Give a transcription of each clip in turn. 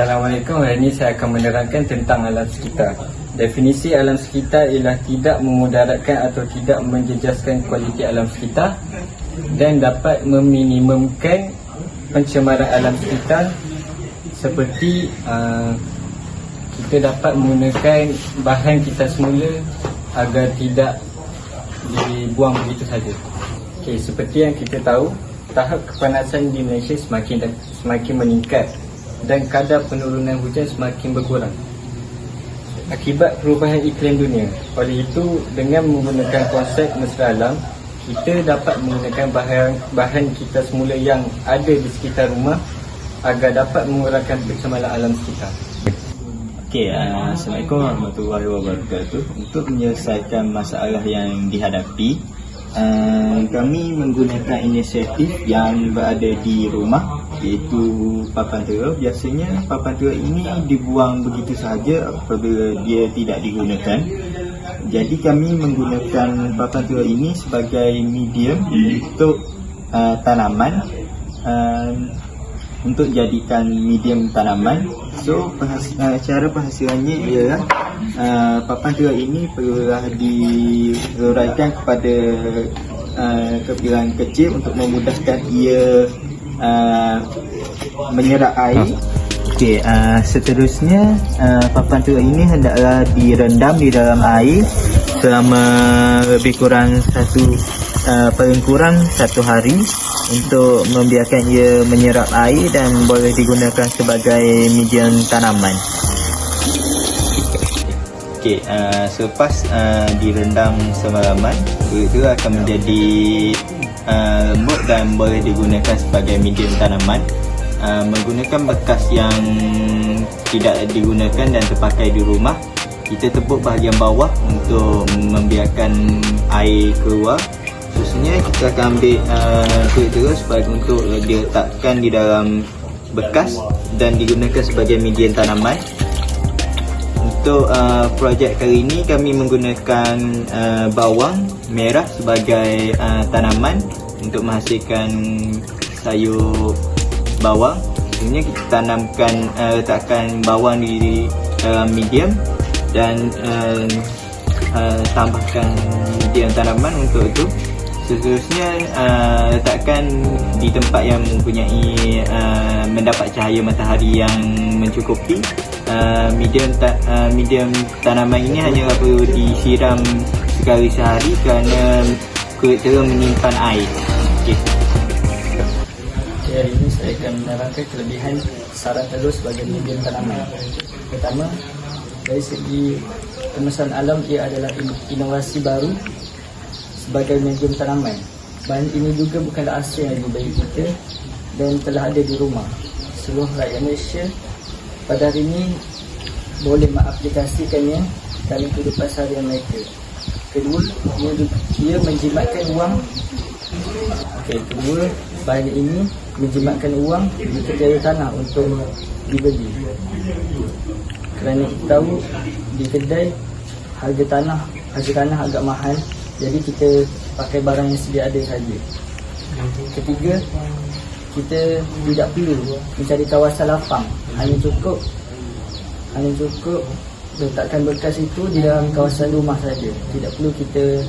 Assalamualaikum. Hari ini saya akan menerangkan tentang alam sekitar. Definisi alam sekitar ialah tidak memudaratkan atau tidak menjejaskan kualiti alam sekitar dan dapat meminimumkan pencemaran alam sekitar seperti kita dapat menggunakan bahan kita semula agar tidak dibuang begitu saja. Seperti yang kita tahu, tahap kepanasan di Malaysia semakin meningkat dan kadar penurunan hujan semakin berkurang akibat perubahan iklim dunia. Oleh itu, dengan menggunakan konsep mesra alam, kita dapat menggunakan bahan kita semula yang ada di sekitar rumah agar dapat mengurangkan pencemaran alam sekitar. Assalamualaikum warahmatullahi wabarakatuh. Untuk menyelesaikan masalah yang dihadapi, kami menggunakan inisiatif yang berada di rumah, iaitu papan tera. Biasanya papan tera ini dibuang begitu sahaja apabila dia tidak digunakan. Jadi kami menggunakan papan tera ini sebagai medium untuk tanaman, untuk jadikan medium tanaman. So cara penghasilannya ialah papan tera ini perlulah diuraikan kepada kepirangan kecil untuk memudahkan ia menyerap air. Seterusnya papan tera ini hendaklah direndam di dalam air selama lebih kurang paling kurang 1 hari untuk membiarkan ia menyerap air dan boleh digunakan sebagai medium tanaman. Selepas direndam semalaman, itu akan menjadi lembut dan boleh digunakan sebagai medium tanaman. Menggunakan bekas yang tidak digunakan dan terpakai di rumah, kita tepuk bahagian bawah untuk membiarkan air keluar. Seterusnya kita akan ambil kulit tera untuk diletakkan di dalam bekas dan digunakan sebagai medium tanaman. Untuk projek kali ini kami menggunakan bawang merah sebagai tanaman untuk menghasilkan sayur bawang. Sebenarnya kita letakkan bawang di dalam medium dan tambahkan medium tanaman untuk itu. Seterusnya letakkan di tempat yang mempunyai mendapat cahaya matahari yang mencukupi. Medium tanaman ini hanya perlu disiram sekali sehari kerana kulit tera menyimpan air. Hari ini saya akan menerangkan kelebihan sarang telur sebagai medium tanaman. Pertama, dari segi kemasan alam, ia adalah inovasi baru sebagai medium tanaman. Bahan ini juga bukanlah asing bagi kita dan telah ada di rumah. Seluruh rakyat Malaysia pada hari ini boleh mengaplikasikannya dalam kehidupan seharian mereka. Kedua, ia menjimatkan wang. Kedua, bahan ini menjimatkan wang di kedai tanah untuk dibeli. Kerana kita tahu di kedai harga tanah agak mahal, jadi kita pakai barang yang sedia ada saja. Ketiga, kita tidak perlu mencari kawasan lapang, hanya cukup letakkan bekas itu di dalam kawasan rumah saja. Tidak perlu kita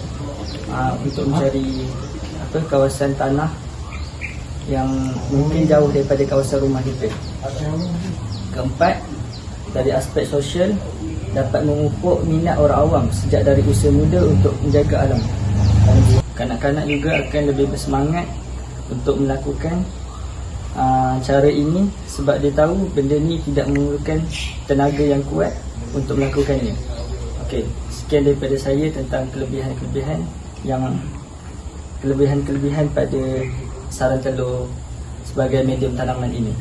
untuk mencari kawasan tanah yang mungkin jauh daripada kawasan rumah kita. Keempat, dari aspek sosial, dapat memupuk minat orang awam sejak dari usia muda untuk menjaga alam. Kanak-kanak juga akan lebih bersemangat untuk melakukan cara ini sebab dia tahu benda ni tidak memerlukan tenaga yang kuat untuk melakukannya. Sekian daripada saya tentang kelebihan pada sarang telur sebagai medium tanaman ini.